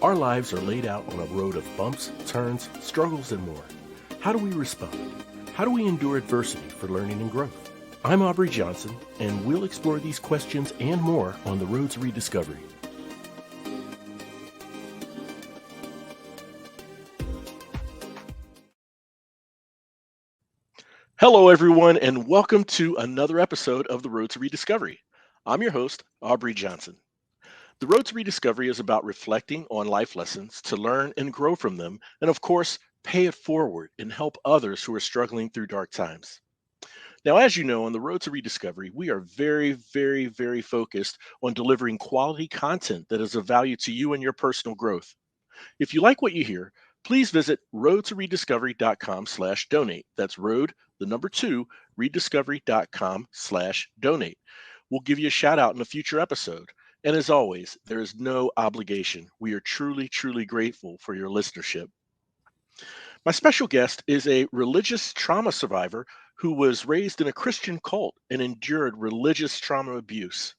Our lives are laid out on a road of bumps, turns, struggles, and more. How do we respond? How do we endure adversity for learning and growth? I'm Aubrey Johnson, and we'll explore these questions and more on the Road to Rediscovery. Hello, everyone, and welcome to another episode of the Road to Rediscovery. I'm your host, Aubrey Johnson. The Road to Rediscovery is about reflecting on life lessons to learn and grow from them, and of course, pay it forward and help others who are struggling through dark times. Now, as you know, on the Road to Rediscovery, we are very focused on delivering quality content that is of value to you and your personal growth. If you like what you hear, please visit roadtorediscovery.com/donate. That's road, the number 2, rediscovery.com/donate. We'll give you a shout out in a future episode. And as always, there is no obligation. We are truly grateful for your listenership. My special guest is a religious trauma survivor who was raised in a Christian cult and endured religious trauma abuse.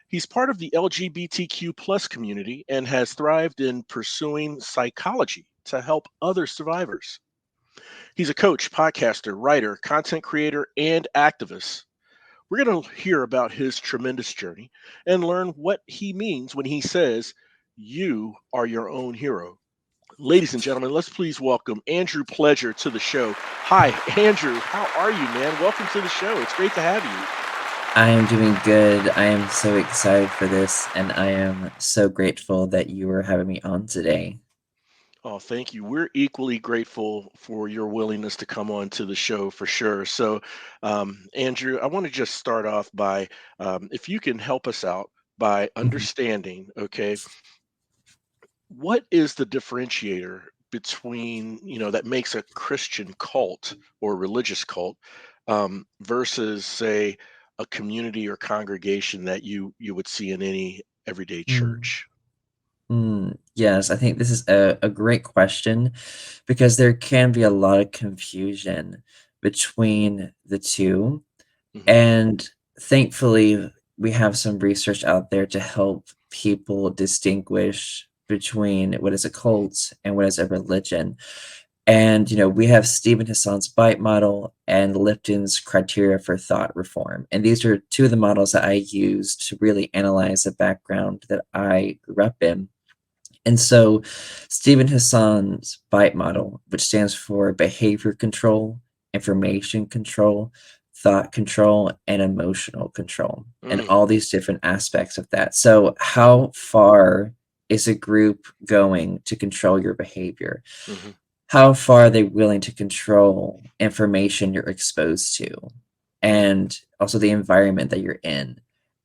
He's part of the LGBTQ plus community and has thrived in pursuing psychology to help other survivors. He's a coach, podcaster, writer, content creator, and activist. We're going to hear about his tremendous journey and learn what he means when he says, "You are your own hero." Ladies and gentlemen, let's please welcome Andrew Pleasure to the show. Hi, Andrew. How are you, man? Welcome to the show. It's great to have you. I am doing good. I am so excited for this, and I am so grateful that you are having me on today. Oh, thank you. We're equally grateful for your willingness to come on to the show for sure. So, Andrew, I want to just start off by if you can help us out by Mhm. understanding, okay, what is the differentiator between, that makes a Christian cult or religious cult versus, say, a community or congregation that you would see in any everyday Mm. church? Yes, I think this is a great question because there can be a lot of confusion between the two. Hmm. And thankfully, we have some research out there to help people distinguish between what is a cult and what is a religion. And, we have Stephen Hassan's B.I.T.E model and Lipton's criteria for thought reform. And these are two of the models that I use to really analyze the background that I grew up in. And so Stephen Hassan's B.I.T.E model, which stands for behavior control, information control, thought control, and emotional control, and Mm, all these different aspects of that. So how far is a group going to control your behavior? hmm. How far are they willing to control information you're exposed to, Mm, and also the environment that you're in?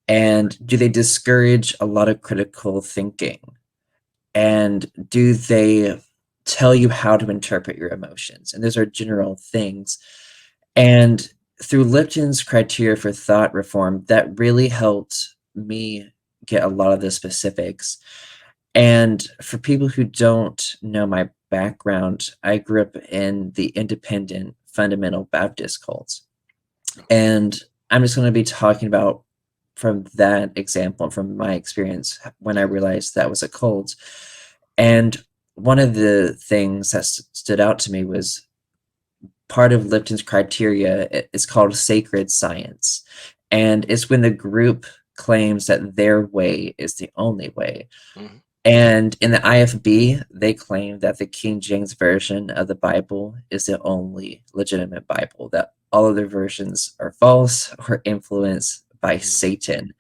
And do they discourage a lot of critical thinking? And do they tell you how to interpret your emotions? And those are general things. And through Lipton's criteria for thought reform, that really helped me get a lot of the specifics. And for people who don't know my background, I grew up in the independent fundamental Baptist cults. okay. And I'm just going to be talking about from that example, from my experience when I realized that was a cult. And one of the things that stood out to me was part of Lipton's criteria is called sacred science. And it's when the group claims that their way is the only way. Hmm. And in the IFB, they claim that the King James Version of the Bible is the only legitimate Bible, that all other versions are false or influenced by Hmm. Satan,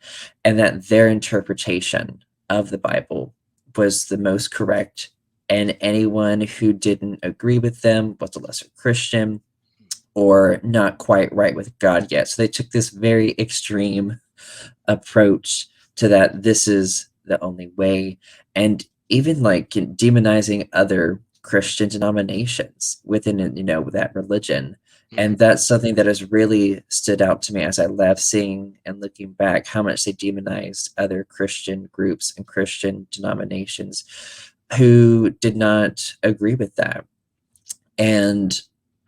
and that their interpretation of the Bible was the most correct. And anyone who didn't agree with them was a lesser Christian or not quite right with God yet. So they took this very extreme approach to that this is the only way, and even like demonizing other Christian denominations within that religion. Hmm. And that's something that has really stood out to me as I left, seeing and looking back how much they demonized other Christian groups and Christian denominations who did not agree with that. And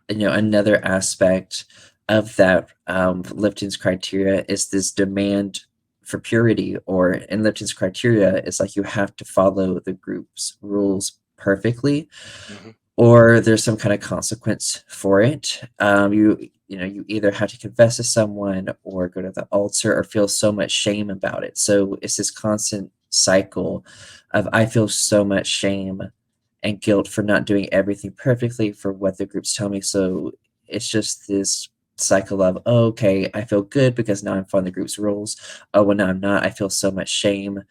another aspect of that Lipton's criteria is this demand for purity or in Lipton's criteria, it's like you have to follow the group's rules perfectly, Hmm. or there's some kind of consequence for it. You either have to confess to someone or go to the altar or feel so much shame about it. So it's this constant cycle of I feel so much shame and guilt for not doing everything perfectly for what the groups tell me. So it's just this cycle of, oh, okay, I feel good because now I'm following the group's rules. Oh, well, now I'm not. I feel so much shame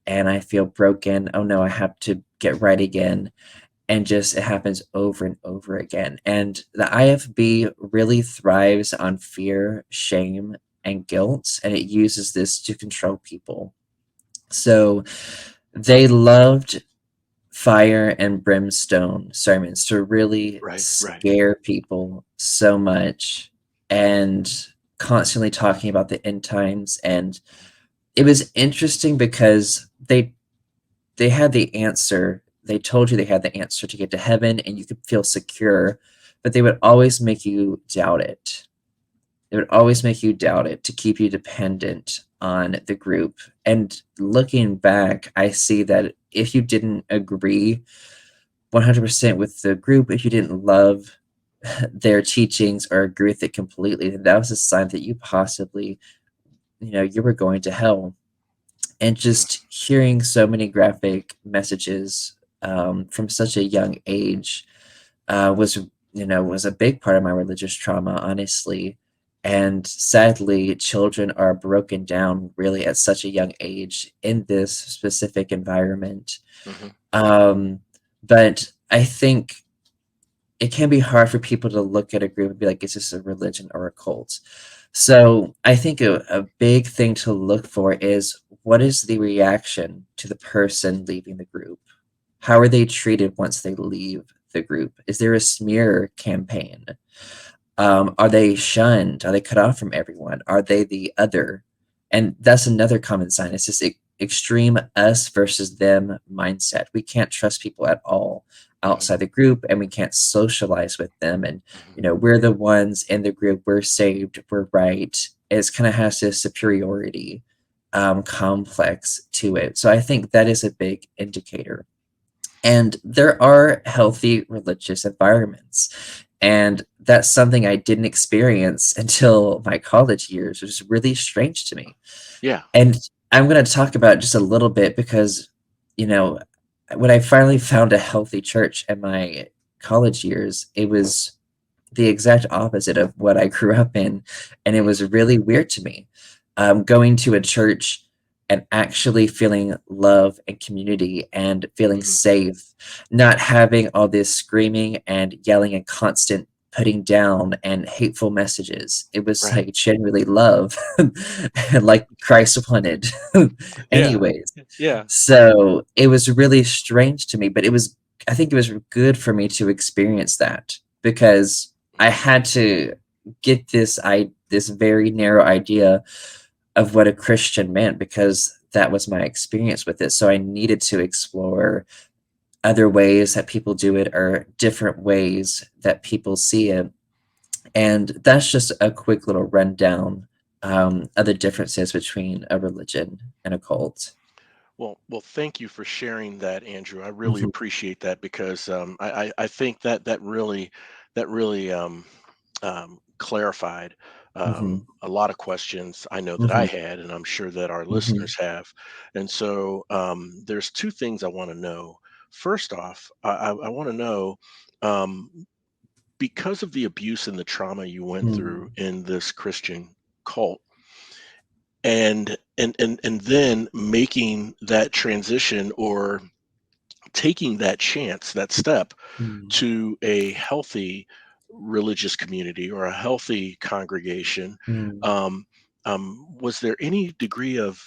and I feel broken. Oh no, I have to get right again. And just it happens over and over again. And the IFB really thrives on fear, shame, and guilt, and it uses this to control people. So they loved fire and brimstone sermons to really Right, right. scare people so much and constantly talking about the end times. And it was interesting because they had the answer. They told you they had the answer to get to heaven and you could feel secure, but they would always make you doubt it. It would always make you doubt it to keep you dependent on the group. And looking back, I see that if you didn't agree 100% with the group, if you didn't love their teachings or agree with it completely, then that was a sign that you possibly, you were going to hell. And Mm. just hearing so many graphic messages from such a young age was a big part of my religious trauma, honestly. And sadly, children are broken down really at such a young age in this specific environment. Hmm. Um, but I think it can be hard for people to look at a group and be like, is this a religion or a cult? So I think a big thing to look for is what is the reaction to the person leaving the group? How are they treated once they leave the group? Is there a smear campaign? Are they shunned? Are they cut off from everyone? Are they the other? And that's another common sign. It's this extreme us versus them mindset. We can't trust people at all Hmm. outside the group and we can't socialize with them. And, Hmm. we're the ones in the group, we're saved, we're right. It's kind of has this superiority complex to it. So I think that is a big indicator. And there are healthy religious environments. And that's something I didn't experience until my college years, which is really strange to me. Yeah. And I'm going to talk about it just a little bit because, you know, when I finally found a healthy church in my college years, it was the exact opposite of what I grew up in, and it was Hmm. really weird to me. Going to a church and actually feeling love and community and feeling Hmm. safe, not having all this screaming and yelling and constant putting down and hateful messages. It was Right. like genuinely love, like Christ wanted. Yeah. Anyways, Yeah. so it was really strange to me, but I think it was good for me to experience that because I Hmm. had to get this very narrow idea of what a Christian meant because that was my experience with it. So I needed to explore other ways that people do it or different ways that people see it. And that's just a quick little rundown of the differences between a religion and a cult. Well, thank you for sharing that, Andrew. I really Mhm, appreciate that because I think that really clarified mhm, a lot of questions I know that I mhm, had, and I'm sure that our mhm, listeners have. And so there's two things I want to know. First off, I want to know, um, because of the abuse and the trauma you went through mm, in this Christian cult, and then making that transition or taking that chance, that step mm, to a healthy religious community or a healthy congregation, mm, um, was there any degree of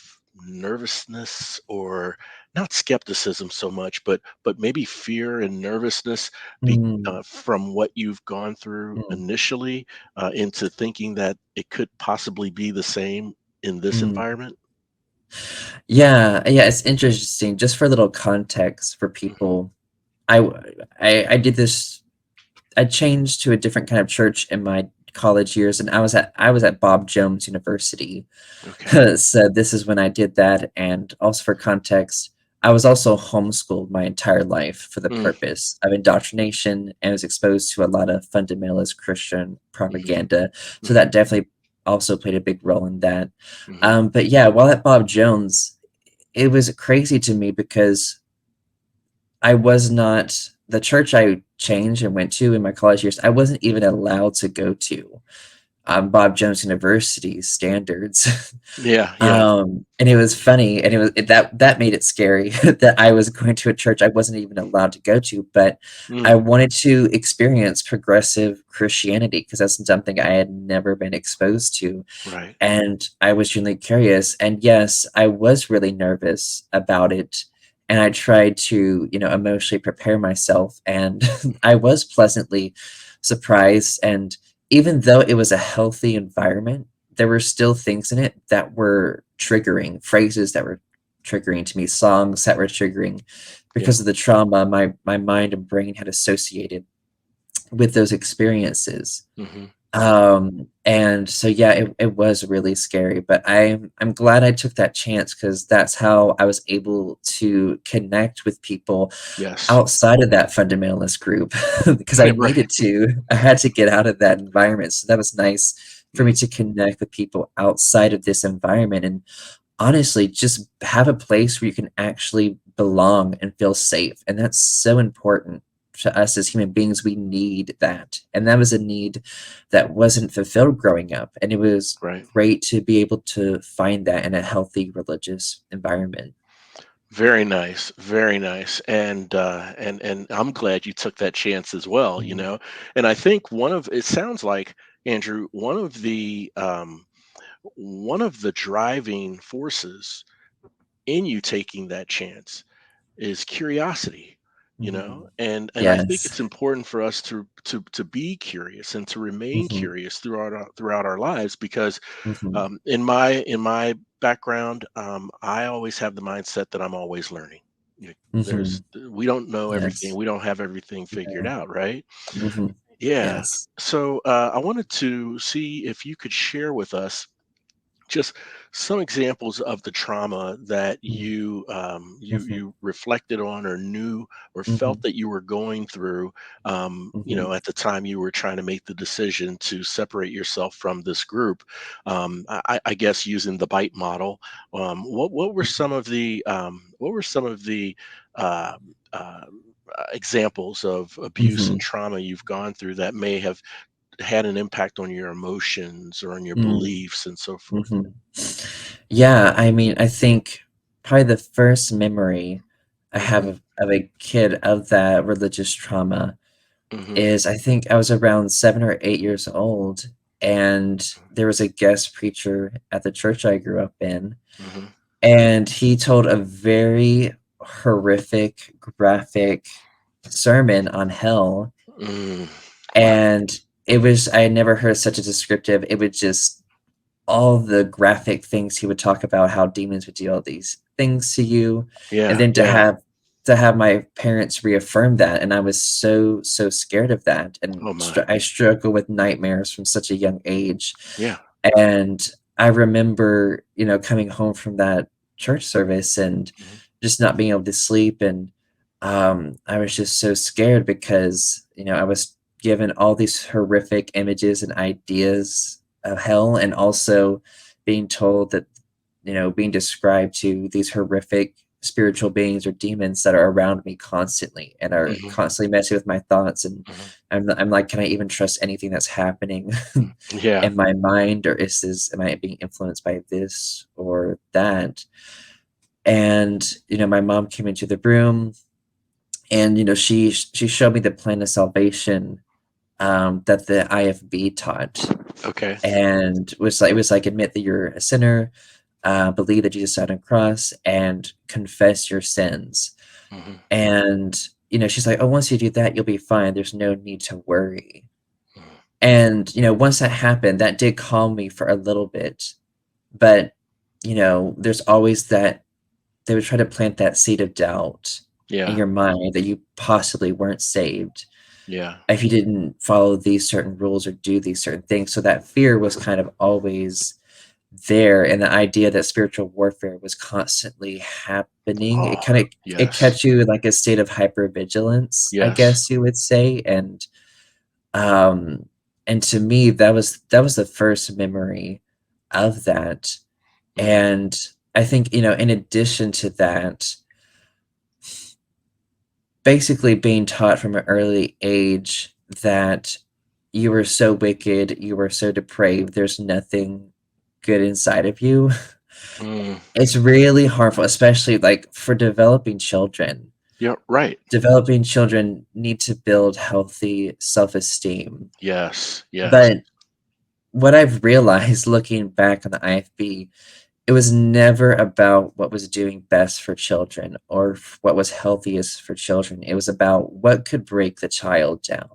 nervousness, or not skepticism so much, but maybe fear and nervousness mm, from what you've gone through mm, initially, into thinking that it could possibly be the same in this mm. environment? Yeah, yeah, it's interesting. Just for a little context for Hmm. people, I w- I did this. I changed to a different kind of church in my college years, and I was at Bob Jones University. Okay. So this is when I did that, and also for context, I was also homeschooled my entire life for the Mm, purpose of indoctrination and was exposed to a lot of fundamentalist Christian mhm, propaganda. So mhm, that definitely also played a big role in that. mhm. But yeah, while at Bob Jones, it was crazy to me because I was not the church I changed and went to in my college years, I wasn't even allowed to go to Bob Jones University's standards. Yeah, yeah. And it was funny, and that made it scary that I was going to a church I wasn't even allowed to go to, but I Mm, wanted to experience progressive Christianity because that's something I had never been exposed to, right. and I was genuinely curious. And yes, I was really nervous about it, and I tried to, emotionally prepare myself, and I was pleasantly surprised. And even though it was a healthy environment, there were still things in it that were triggering, phrases that were triggering to me, songs that were triggering Yeah. because of the trauma my mind and brain had associated with those experiences. Mhm. And so yeah, it was really scary, but I'm glad I took that chance because that's how I was able to connect with people Yes. outside of that fundamentalist group because I Right, right. needed to. I had to get out of that environment. So that was nice for me Mhm. to connect with people outside of this environment and honestly just have a place where you can actually belong and feel safe. And that's so important to us as human beings. We need that. And that was a need that wasn't fulfilled growing up. And it was Right. great to be able to find that in a healthy religious environment. Very nice, very nice. And I'm glad you took that chance as well, you Mhm. know. And I think it sounds like, Andrew, one of the driving forces in you taking that chance is curiosity, you know. Mhm. And I think Yes. it's important for us to be curious and to remain Mhm. curious throughout our lives, because Mhm. in my background, I always have the mindset that I'm always learning. You know, Mhm. we don't know everything. Yes. We don't have everything figured No. out, right? Mhm. Yeah. Yes. So I wanted to see if you could share with us just some examples of the trauma that Mm. Mhm. you reflected on, or knew, or felt Mhm. that you were going through, Mhm. at the time you were trying to make the decision to separate yourself from this group. I guess using the bite model, what were Mhm. some of the uh, uh, examples of abuse and Mhm. trauma you've gone through that may have had an impact on your emotions or on your Mm. beliefs and so forth? Mhm. Yeah, I mean, I think probably the first memory I have Mhm, of a kid of that religious trauma mhm, is I think I was around 7 or 8 years old, and there was a guest preacher at the church I grew up in, mhm. and he told a very horrific, graphic sermon on hell, Mm, wow. and it was I had never heard such a descriptive. It was just all the graphic things he would talk about how demons would do all these things to you, and Yeah, then to yeah. have my parents reaffirm that, and I was so scared of that, and Oh my. I struggle with nightmares from such a young age, Yeah. and I remember, coming home from that church service and Mhm, just not being able to sleep, and I was just so scared because, I was given all these horrific images and ideas of hell, and also being told that, being described to these horrific spiritual beings or demons that are around me constantly and are mhm, constantly messing with my thoughts, and mhm. I'm like, can I even trust anything that's happening Yeah. in my mind, or am I being influenced by this or that? And my mom came into the room, and she showed me the plan of salvation that the IFB taught, Okay. and it was like admit that you're a sinner, believe that Jesus died on the cross, and confess your sins. Mhm, And she's like, oh, once you do that, you'll be fine. There's no need to worry. mhm. And once that happened, that did calm me for a little bit. But there's always that they would try to plant that seed of doubt in Yeah. your mind that you possibly weren't saved. Yeah. if you didn't follow these certain rules or do these certain things. So that fear was kind of always there, and the idea that spiritual warfare was constantly happening, it Oh, kind of it yes. kept you in like a state of hypervigilance, I Yes. guess you would say. Um and to me that was the first memory of that. Mm, And I think, in addition to that, basically being taught from an early age that you were so wicked, you were so depraved, there's nothing good inside of you. mm. It's really harmful, especially like for developing children. Yeah, right. Developing children need to build healthy self-esteem. Yes. Yes. But what I've realized looking back on the IFB, it was never about what was doing best for children or what was healthiest for children. It was about what could break the child down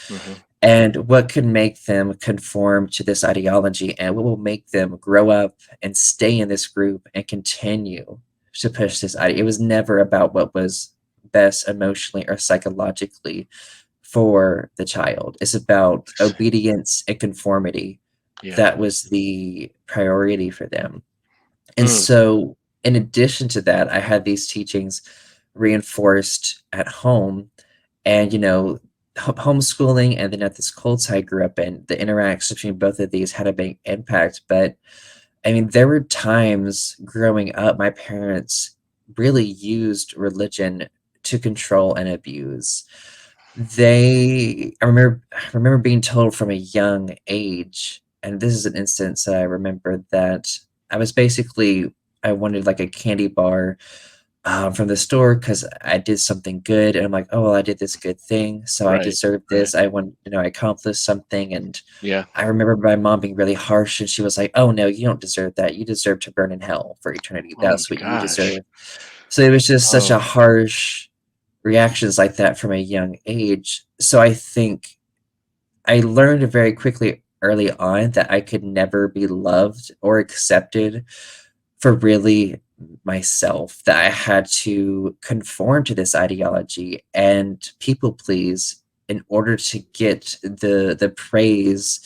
Hmm. and what could make them conform to this ideology and what will make them grow up and stay in this group and continue to push this idea. It was never about what was best emotionally or psychologically for the child. It's about obedience and conformity. Yeah. That was the priority for them. And Mm, so, in addition to that, I had these teachings reinforced at home. And, homeschooling and then at this cults I grew up in, the interaction between both of these had a big impact. But I mean, there were times growing up, my parents really used religion to control and abuse. I remember being told from a young age, and this is an instance that I remember, that I wanted like a candy bar from the store because I did something good, and I'm like, oh well, I did this good thing, so I right. deserve Right. this. I accomplished something. And Yeah. I remember my mom being really harsh, and she was like, "Oh no, you don't deserve that. You deserve to burn in hell for eternity. Oh my That's what you gosh. deserve." So it was just such a Oh. harsh reactions like that from a young age. So I think I learned very quickly early on that I could never be loved or accepted for really myself, that I had to conform to this ideology and people please in order to get the praise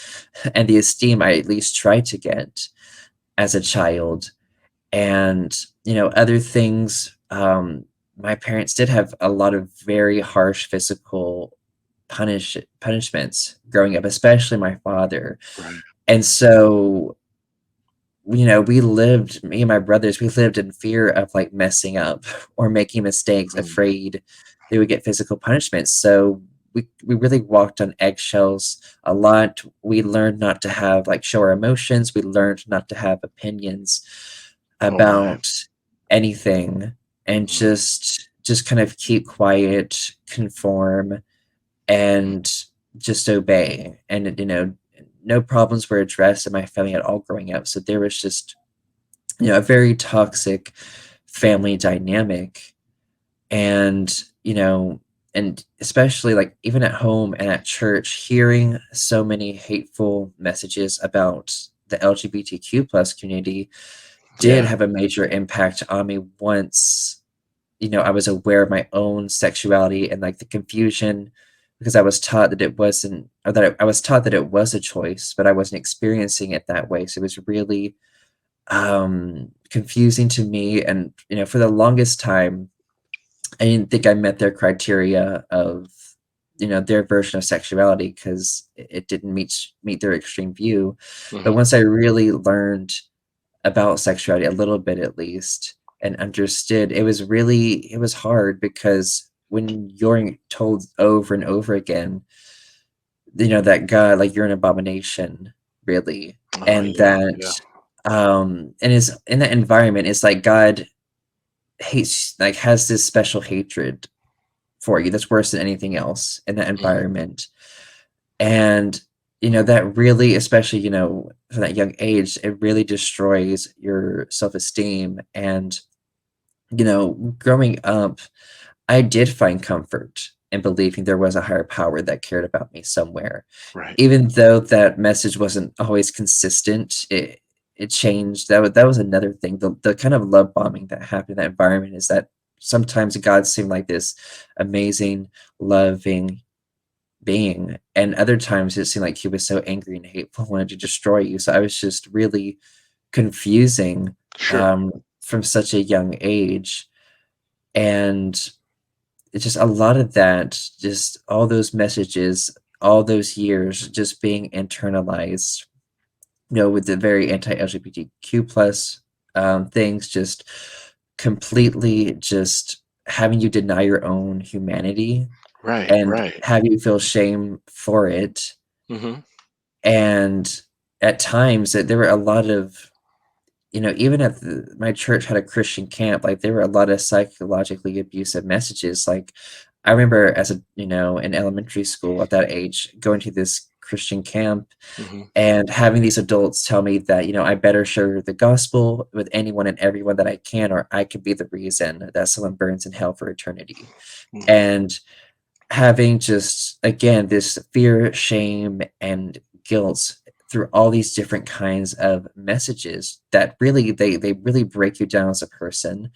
and the esteem I at least tried to get as a child. And, other things, my parents did have a lot of very harsh physical punishments growing up, especially my father. Right. And so, me and my brothers, we lived in fear of like messing up or making mistakes, Mm, afraid they would get physical punishment. So we really walked on eggshells a lot. We learned not to have like show our emotions. We learned not to have opinions oh my. about anything, and Mm, just kind of keep quiet, conform, and just obey. And no problems were addressed in my family at all growing up. So there was just, a very toxic family dynamic. And, and especially like even at home and at church, hearing so many hateful messages about the LGBTQ plus community did yeah. have a major impact on me once, I was aware of my own sexuality and like the confusion, because I was taught that it wasn't, or that I was taught that it was a choice, but I wasn't experiencing it that way. So it was really confusing to me. And, for the longest time, I didn't think I met their criteria of, their version of sexuality because it didn't meet their extreme view. But Hmm. once I really learned about sexuality a little bit at least and understood, it was hard because when you're told over and over again, that God, like, you're an abomination, really, Oh and yeah. Yeah. and is in that environment, it's like God hates, like, has this special hatred for you that's worse than anything else in that Mm, environment. And, that really, especially, from that young age, it really destroys your self-esteem. And, growing up, I did find comfort in believing there was a higher power that cared about me somewhere. right. Even though that message wasn't always consistent, it changed. That was another thing. The kind of love bombing that happened in that environment is that sometimes God seemed like this amazing, loving, being, and other times it seemed like he was so angry and hateful, wanted to destroy you. So I was just really confusing, Sure. from such a young age, and it's just a lot of that, just all those messages, all those years just being internalized, with the very anti-LGBTQ plus, things, just completely just having you deny your own humanity Right. and Right. have you feel shame for it. Mhm. And at times that there were a lot of, even at my church had a Christian camp, like there were a lot of psychologically abusive messages. Like I remember as in elementary school at that age, going to this Christian camp Mhm. and having these adults tell me that, I better share the gospel with anyone and everyone that I can, or I could be the reason that someone burns in hell for eternity. Mhm. And having just, again, this fear, shame, and guilt through all these different kinds of messages that really they really break you down as a person,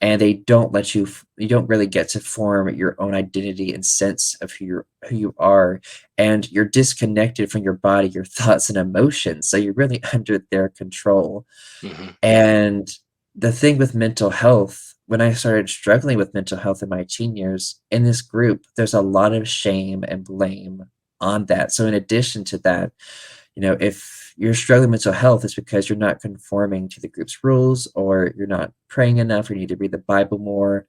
and they don't let you don't really get to form your own identity and sense of who you are, and you're disconnected from your body, your thoughts and emotions, so you're really under their control. Mhm. And the thing with mental health, when I started struggling with mental health in my teen years, in this group, there's a lot of shame and blame on that. So in addition to that, if you're struggling with mental health, it's because you're not conforming to the group's rules, or you're not praying enough, or you need to read the Bible more.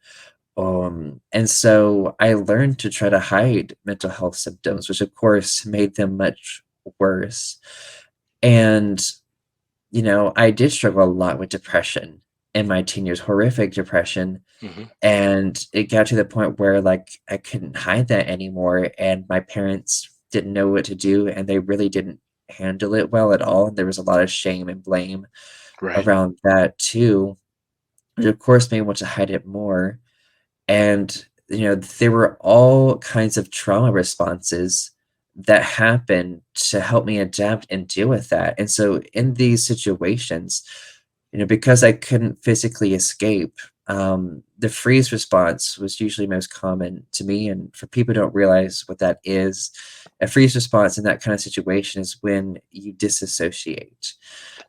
And so I learned to try to hide mental health symptoms, which of course made them much worse. And I did struggle a lot with depression in my teen years, horrific depression. Mhm. And it got to the point where, like, I couldn't hide that anymore. And my parents didn't know what to do, and they really didn't handle it well at all. And there was a lot of shame and blame Right. around that too, which of course made me want to hide it more. And, there were all kinds of trauma responses that happened to help me adapt and deal with that. And so in these situations, because I couldn't physically escape, the freeze response was usually most common to me. And for people who don't realize what that is, a freeze response in that kind of situation is when you disassociate.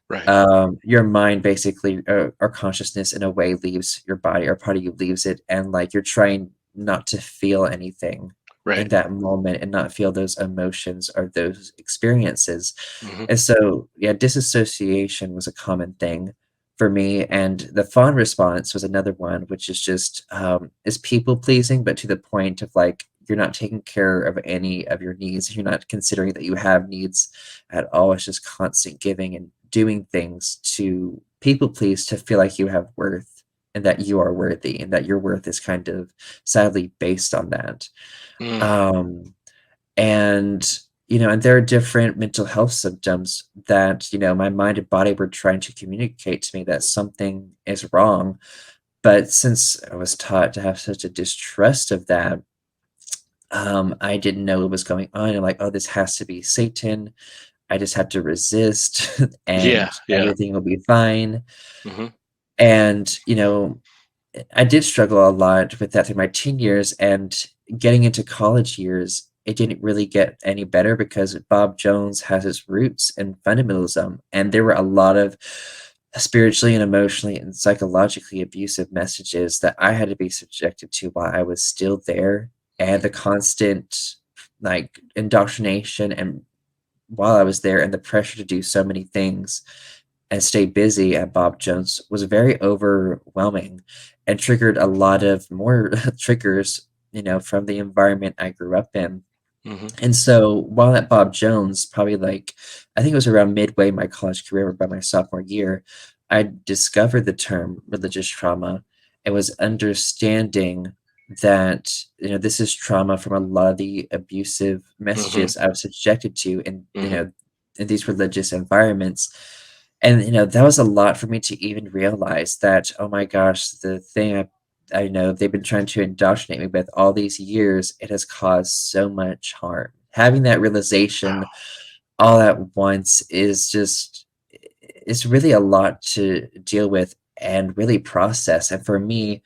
Right. Your mind basically, or consciousness in a way, leaves your body, or part of you leaves it, and like you're trying not to feel anything in Right. that moment and not feel those emotions or those experiences. Mhm. And so, yeah, disassociation was a common thing for me, and the fawn response was another one, which is just is people pleasing, but to the point of like you're not taking care of any of your needs. You're not considering that you have needs at all. It's just constant giving and doing things to people please to feel like you have worth and that you are worthy and that your worth is kind of sadly based on that. Mm. Um, and there are different mental health symptoms that, my mind and body were trying to communicate to me that something is wrong. But since I was taught to have such a distrust of that, I didn't know what was going on. I'm like, oh, this has to be Satan. I just have to resist Yeah. and Yeah. everything will be fine. Mhm. And, I did struggle a lot with that through my teen years, and getting into college years, it didn't really get any better because Bob Jones has its roots in fundamentalism, and there were a lot of spiritually and emotionally and psychologically abusive messages that I had to be subjected to while I was still there, and Mhm. the constant like indoctrination and while I was there, and the pressure to do so many things and stay busy at Bob Jones was very overwhelming and triggered a lot of more triggers, from the environment I grew up in. Mhm. And so while at Bob Jones, probably like I think it was around midway in my college career by my sophomore year, I discovered the term religious trauma and was understanding that, this is trauma from a lot of the abusive Mhm. messages I was subjected to Mhm. in these religious environments. And that was a lot for me to even realize that, oh my gosh, the thing I know they've been trying to indoctrinate me with all these years, it has caused so much harm. Having that realization all at once is just it's really a lot to deal with and really process. And for me,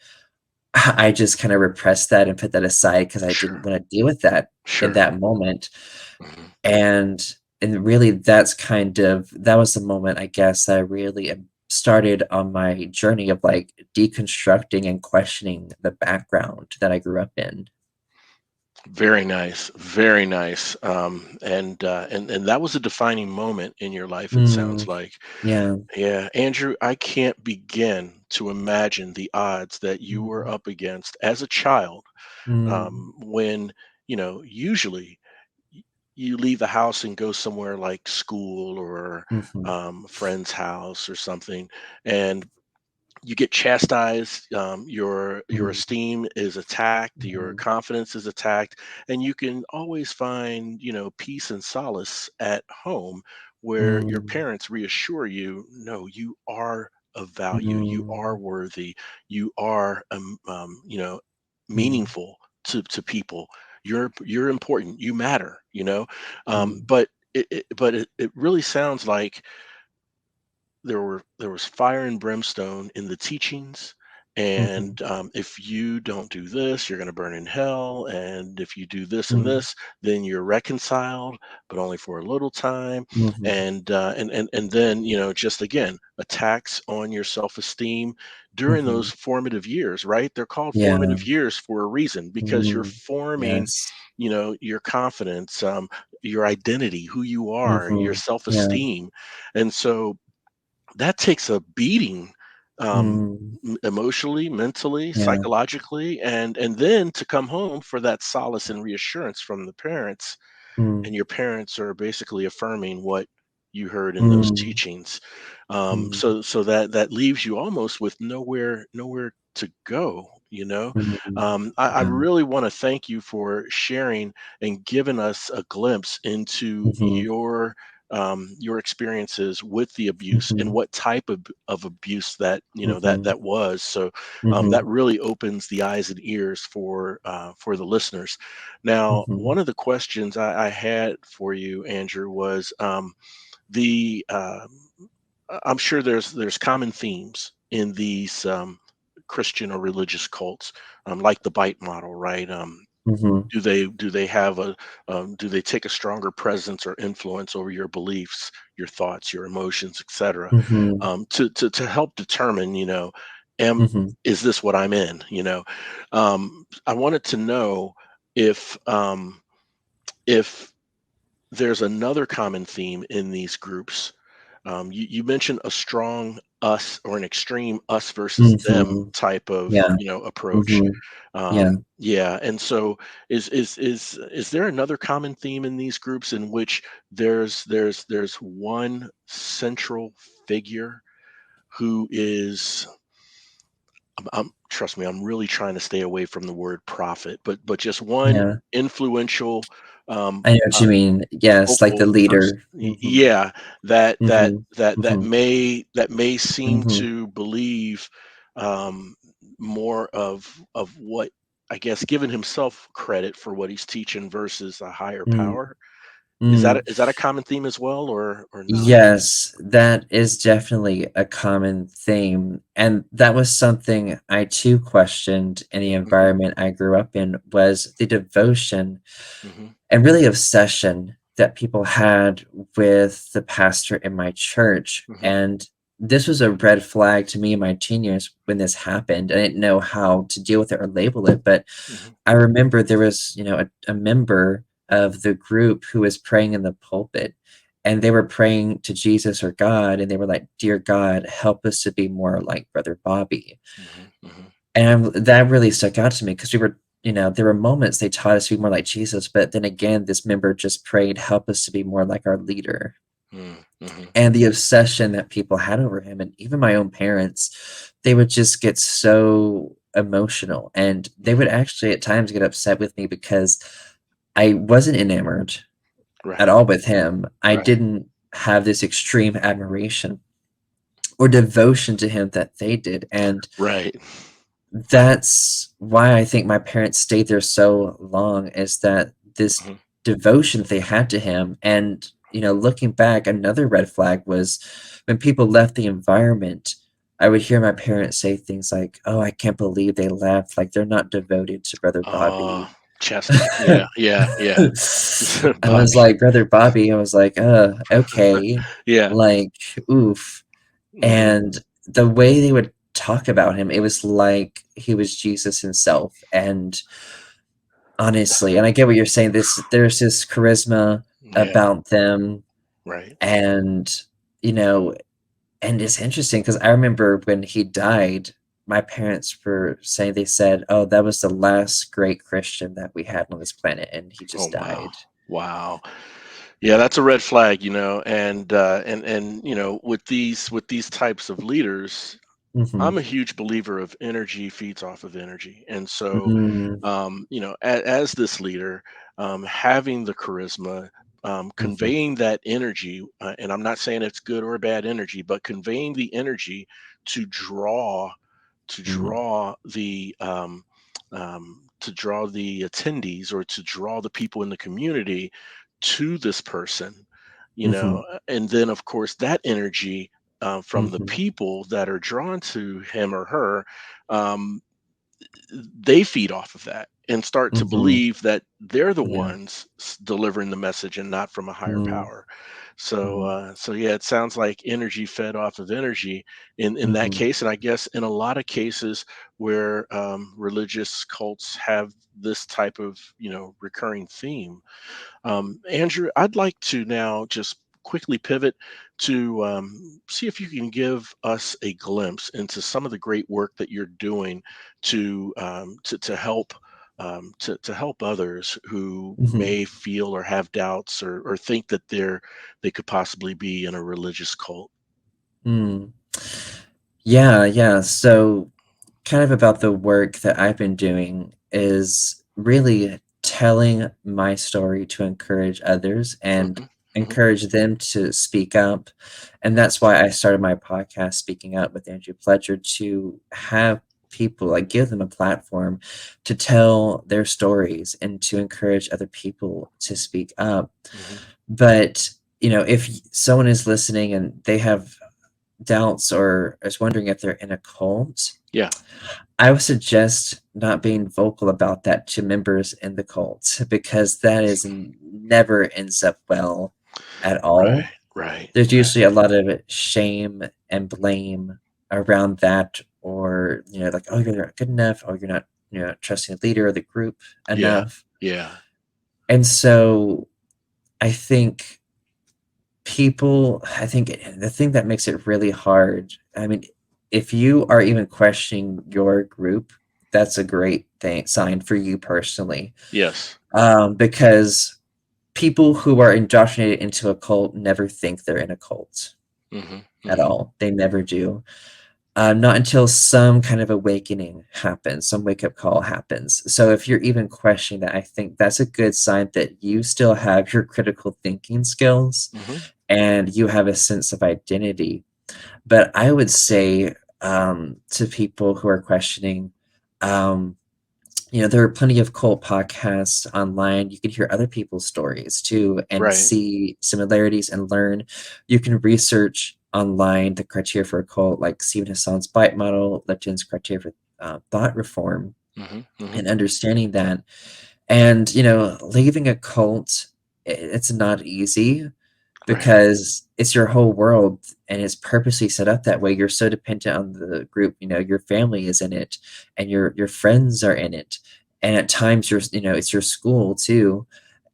I just kinda repressed that and put that aside because I didn't Sure. wanna deal with that in Sure. that moment, Mhm. and really that was the moment, I guess, that I really, started on my journey of, like, deconstructing and questioning the background that I grew up in. Very nice. Very nice. And that was a defining moment in your life, it sounds Mm, like. yeah. Yeah, Andrew, I can't begin to imagine the odds that you were Mm, up against as a child, mm, when, usually you leave the house and go somewhere like school or mhm, friend's house or something, and you get chastised, your mm, esteem is attacked, your mhm, confidence is attacked, and you can always find, peace and solace at home, where your mm, parents reassure you, no, you are of value, you are mm, worthy, you are mm, meaningful to people, you're important, you matter, mm, but it really sounds like there was fire and brimstone in the teachings, mhm, and if you don't do this, you're going to burn in hell, and if you do this and mm, this, then you're reconciled, but only for a little time. mhm, And then, just again, attacks on your self-esteem during those mhm. formative years, right? They're called Yeah. formative years for a reason, because you're Mm, forming, yes. your confidence, your identity, who you are, your Mhm. Yeah. self-esteem. And so that takes a beating, um, Mm, emotionally, mentally, yeah. psychologically, and then to come home for that solace and reassurance from the parents, Mm, and your parents are basically affirming what you heard in those mm, teachings. mm, So that leaves you almost with nowhere to go. mm. I Yeah. really want to thank you for sharing and giving us a glimpse into Mhm, your experiences with the abuse and mhm, what type of abuse that mhm, that was. So that mhm, really opens the eyes and ears for the listeners. Now, mhm, one of the questions I had for you, Andrew, was the I'm sure there's common themes in these Christian or religious cults, like the bite model, right? mhm, Do they have a do they take a stronger presence or influence over your beliefs, your thoughts, your emotions, etc., mhm, to help determine, am mhm, is this what I'm in? I wanted to know if if there's another common theme in these groups. You mentioned a strong us or an extreme us versus them mhm. type of Yeah. approach. Mhm. Yeah. Yeah, and so is there another common theme in these groups in which there's one central figure who is, trust me, I'm really trying to stay away from the word prophet, but just one Yeah. influential, um, I know what uh, you mean. Yes, like the vocal person, leader. Mhm. yeah, that that Mhm. that that Mhm. may seem Mhm. to believe, um, more of what, I guess, giving himself credit for what he's teaching versus a higher Mm. power. Mm. Is that a common theme as well, or not? Yes, that is definitely a common theme, and that was something I too questioned in the Hmm. environment I grew up in, was the devotion Hmm. and really obsession that people had with the pastor in my church, Hmm. and this was a red flag to me in my teen years when this happened. I didn't know how to deal with it or label it, but Hmm. I remember there was, a member of the group who was praying in the pulpit, and they were praying to Jesus or God, and they were like, "Dear God, help us to be more like Brother Bobby." Hmm. Hmm. And that really stuck out to me because there were moments they taught us to be more like Jesus, but then again, this member just prayed, "Help us to be more like our leader." Hmm. And the obsession that people had over him, and even my own parents, they would just get so emotional, and they would Hmm. actually at times get upset with me because I wasn't enamored at Right. all with him. I Right. didn't have this extreme admiration or devotion to him that they did, and Right. that's why I think my parents stayed there so long, is that this Hmm. devotion they had to him. And looking back, another red flag was when people left the environment. I would hear my parents say things like, "Oh, I can't believe they left, like, they're not devoted to Brother Oh, Bobby." Chester. Yeah, yeah, yeah. I was Bobby. like, "Brother Bobby," I was like, okay." Yeah. Like, oof. Mhm. And the way they would talk about him, it was like he was Jesus himself, and honestly, and I get what you're saying, there's this charisma Yeah, about them, right. and, you know, and it's interesting because I remember when he died, my parents were saying they said, "Oh, that was the last great Christian that we had on this planet, and he Oh, just wow. died." Wow. Yeah, that's a red flag, and with these types of leaders, Mhm. I'm a huge believer of energy feeds off of energy. And so, Mm. as this leader, having the charisma, Mhm. conveying that energy, and I'm not saying it's good or bad energy, but conveying the energy to draw to Mm. draw the to draw the attendees, or to draw the people in the community to this person, Mhm. and then of course that energy, from the Mhm. people that are drawn to him or her, um, they feed off of that and start to Mhm. believe that they're the Yeah. ones delivering the message and not from a higher Mm. power. So, Mm. yeah, it sounds like energy fed off of energy in that Mhm. case, and I guess in a lot of cases where religious cults have this type of recurring theme. Andrew, I'd like to now just quickly pivot to see if you can give us a glimpse into some of the great work that you're doing to help to help others who Mhm. may feel or have doubts, or think that they could possibly be in a religious cult. Mm. Yeah, yeah. So, kind of about the work that I've been doing is really telling my story to encourage others and Hmm. Hmm. encourage them to speak up. And that's why I started my podcast, Speaking Up with Andrew Pledger, to have people, like, give them a platform to tell their stories and to encourage other people to speak up. Hmm. But, if someone is listening and they have doubts or is wondering if they're in a cult, Yeah. I would suggest not being vocal about that to members in the cult because that is never ends up well at all. Right. Right. There's usually a lot of shame and blame around that, or like, oh, you're not good enough, or you're not, trusting the leader or the group Yeah. enough. Yeah. And so I think I think the thing that makes it really hard, I mean, if you are even questioning your group, that's a great sign for you personally. Yes. Because people who are indoctrinated into a cult never think they're in a cult Hmm. at Hmm. all. They never do. Not until some kind of awakening happens, some wake up call happens. So if you're even questioning that, I think that's a good sign that you still have your critical thinking skills Hmm. and you have a sense of identity. But I would say, to people who are questioning, um, there are plenty of cult podcasts online. You can hear other people's stories too and Right. see similarities and learn. You can research online the criteria for a cult, like Stephen Hassan's bite model, Lipton's criteria for thought reform, Hmm. Hmm. and understanding that. And, leaving a cult, it's not easy Right. because it's your whole world and it's purposely set up that way. You're so dependent on the group, your family is in it and your friends are in it. And at times it's your school too.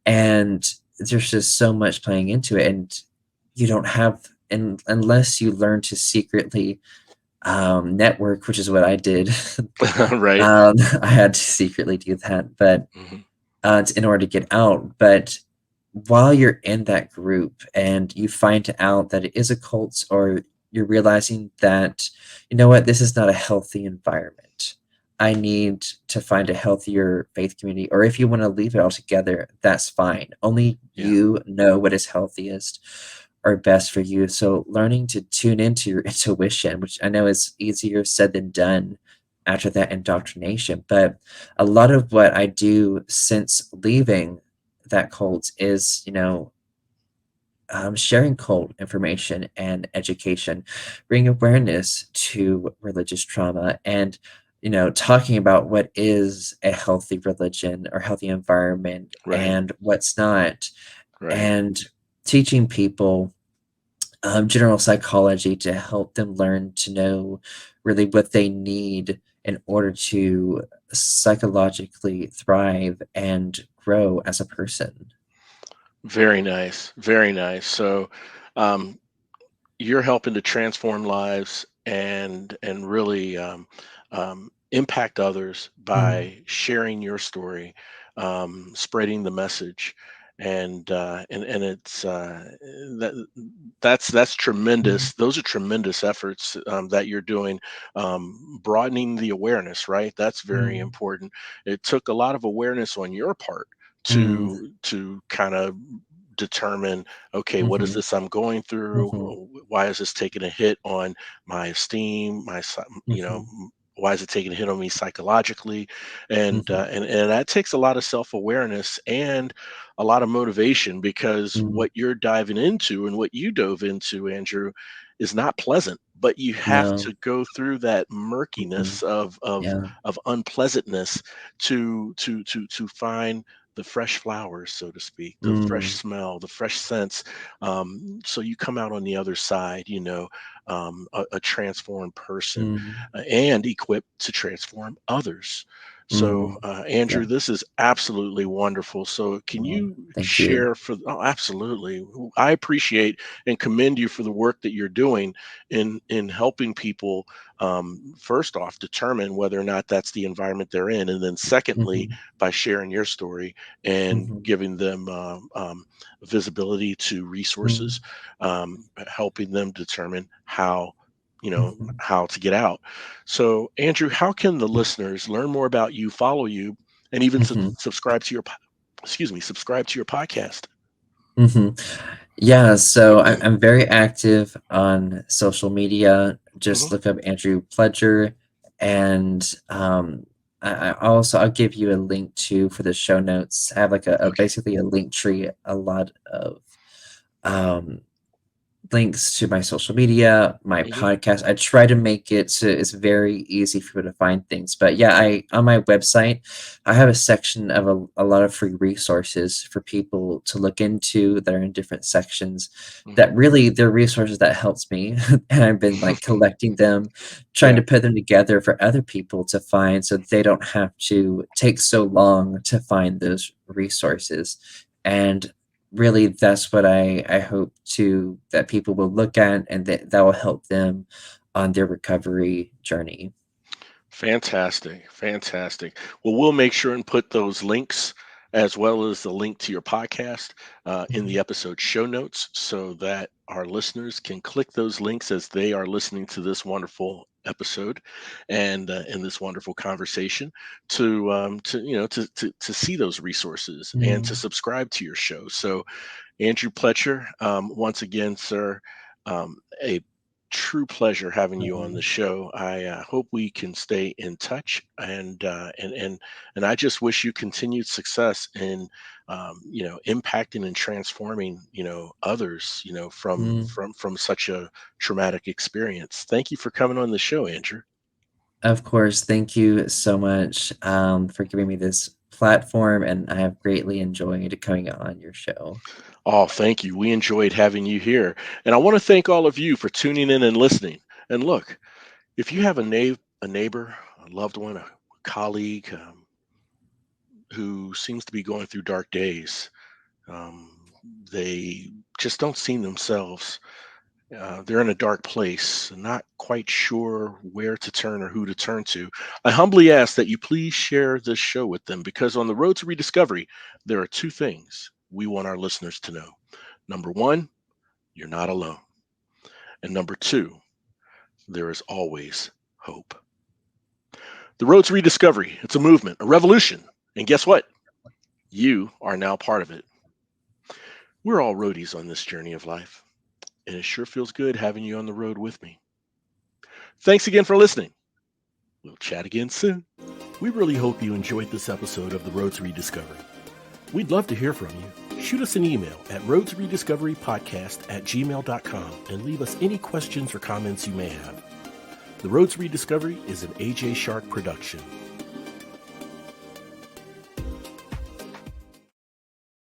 And there's just so much playing into it. And you don't have, and unless you learn to secretly network, which is what I did. Right. I had to secretly do that, but Hmm. in order to get out. But while you're in that group and you find out that it is a cult, or you're realizing that, you know what, this is not a healthy environment. I need to find a healthier faith community. Or if you want to leave it altogether, that's fine. Only Yeah. you know what is healthiest or best for you. So learning to tune into your intuition, which I know is easier said than done after that indoctrination. But a lot of what I do since leaving that cult is, sharing cult information and education, bring awareness to religious trauma, and talking about what is a healthy religion or healthy environment Right. and what's not, Right. and teaching people general psychology to help them learn to know really what they need in order to psychologically thrive and grow as a person. Very nice. Very nice. So, um, you're helping to transform lives and really impact others Mm, by sharing your story, spreading the message, and it's that that's mm, tremendous. Those are tremendous efforts that you're doing, broadening the awareness. Right, that's very mm, important. It took a lot of awareness on your part mm, to kind of determine, okay, what is mhm, this I'm going through? mhm, Why is this taking a hit on my esteem, mhm, why is it taking a hit on me psychologically? mhm, And that takes a lot of self-awareness and a lot of motivation, because mm. what you're diving into and what you dove into, Andrew, is not pleasant, but you have No. to go through that Mhm. murkiness Yeah. of unpleasantness to find the fresh flowers, so to speak, the fresh Mm, smell, the fresh scents. So you come out on the other side, a transformed person, mm, and equipped to transform others. So, mm. Yeah. Andrew, this is absolutely wonderful. So, can Well, you thank you. share for? Oh, absolutely. I appreciate and commend you for the work that you're doing in helping people. First off, determine whether or not that's the environment they're in, and then secondly, Mhm, by sharing your story and mhm, giving them visibility to mm, resources, helping them determine how mhm, how to get out. So, Andrew, how can the listeners learn more about you, follow you, and even mhm, subscribe to your subscribe to your podcast? mhm. Yeah, so I'm very active on social media. Hmm. Just look up Andrew Pledger, and I'll give you a link too for the show notes. I have like a Okay. basically a link tree, a lot of um links to my social media, my Hmm. podcast. I try to make it so it's very easy for you to find things. But yeah, I on my website, I have a section of a lot of free resources for people to look into that are in different sections Hmm. that really they're resources that helps me. And I've been like collecting them, trying Yeah. to put them together for other people to find so they don't have to take so long to find those resources. And really that's what I hope to that people will look at and that will help them on their recovery journey. Fantastic. Fantastic. Well, we'll make sure and put those links, as well as the link to your podcast, in the Mhm, episode show notes, so that our listeners can click those links as they are listening to this wonderful episode and in this wonderful conversation, to see those resources and to mm, subscribe to your show. So, Andrew Pletcher, once again, sir, a true pleasure having you on the um, show. I hope we can stay in touch, and I just wish you continued success in, impacting and transforming, others, mm. from such a traumatic experience. Thank you for coming on the show, Andrew. Of course, thank you so much for giving me this platform, and I have greatly enjoyed coming on your show. Oh, thank you. We enjoyed having you here, and I want to thank all of you for tuning in and listening. And look, if you have a neighbor, a loved one, a colleague, who seems to be going through dark days, um, they just don't see themselves. They're in a dark place, not quite sure where to turn or who to turn to. I humbly ask that you please share this show with them, because on the road to rediscovery, there are two things we want our listeners to know. Number one, you're not alone. And number two, there is always hope. The road to rediscovery, it's a movement, a revolution. And guess what? You are now part of it. We're all roadies on this journey of life, and it sure feels good having you on the road with me. Thanks again for listening. We'll chat again soon. We really hope you enjoyed this episode of The Road to Rediscovery. We'd love to hear from you. Shoot us an email at roadsrediscoverypodcast@gmail.com and leave us any questions or comments you may have. The Roads Rediscovery is an AJ Shark production.